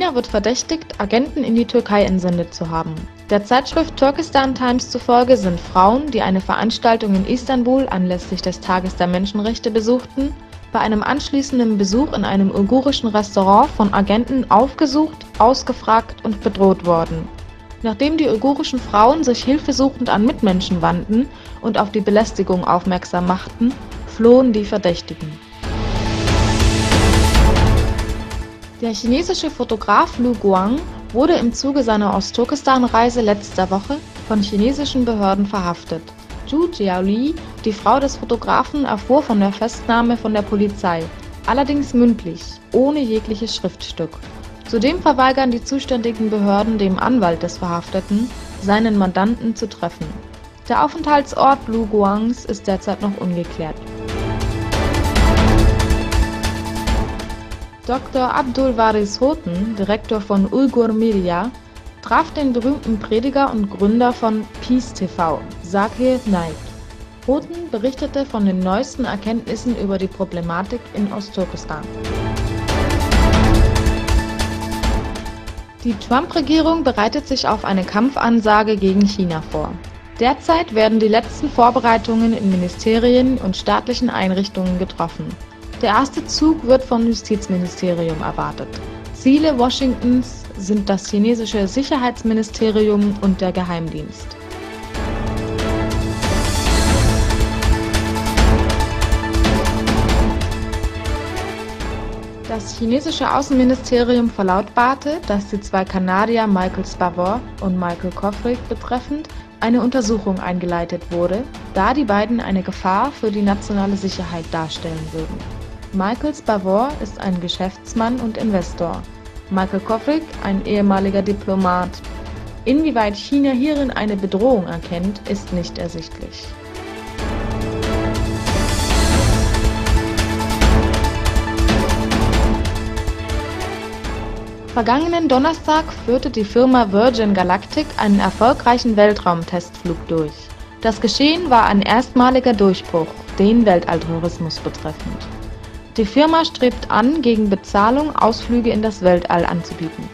China wird verdächtigt, Agenten in die Türkei entsendet zu haben. Der Zeitschrift Turkestan Times zufolge sind Frauen, die eine Veranstaltung in Istanbul anlässlich des Tages der Menschenrechte besuchten, bei einem anschließenden Besuch in einem uigurischen Restaurant von Agenten aufgesucht, ausgefragt und bedroht worden. Nachdem die uigurischen Frauen sich hilfesuchend an Mitmenschen wandten und auf die Belästigung aufmerksam machten, flohen die Verdächtigen. Der chinesische Fotograf Lu Guang wurde im Zuge seiner Ostturkestan-Reise letzter Woche von chinesischen Behörden verhaftet. Zhu Jiaoli, die Frau des Fotografen, erfuhr von der Festnahme von der Polizei, allerdings mündlich, ohne jegliches Schriftstück. Zudem verweigern die zuständigen Behörden dem Anwalt des Verhafteten, seinen Mandanten zu treffen. Der Aufenthaltsort Lu Guangs ist derzeit noch ungeklärt. Dr. Abdul Waris Hotun, Direktor von Uyghur Media, traf den berühmten Prediger und Gründer von Peace TV, Zakir Naik. Hotun berichtete von den neuesten Erkenntnissen über die Problematik in Ostturkestan. Die Trump-Regierung bereitet sich auf eine Kampfansage gegen China vor. Derzeit werden die letzten Vorbereitungen in Ministerien und staatlichen Einrichtungen getroffen. Der erste Zug wird vom Justizministerium erwartet. Ziele Washingtons sind das chinesische Sicherheitsministerium und der Geheimdienst. Das chinesische Außenministerium verlautbarte, dass die zwei Kanadier Michael Spavor und Michael Kovrig betreffend eine Untersuchung eingeleitet wurde, da die beiden eine Gefahr für die nationale Sicherheit darstellen würden. Michael Spavor ist ein Geschäftsmann und Investor, Michael Kovrig ein ehemaliger Diplomat. Inwieweit China hierin eine Bedrohung erkennt, ist nicht ersichtlich. Vergangenen Donnerstag führte die Firma Virgin Galactic einen erfolgreichen Weltraumtestflug durch. Das Geschehen war ein erstmaliger Durchbruch, den Weltalltourismus betreffend. Die Firma strebt an, gegen Bezahlung Ausflüge in das Weltall anzubieten.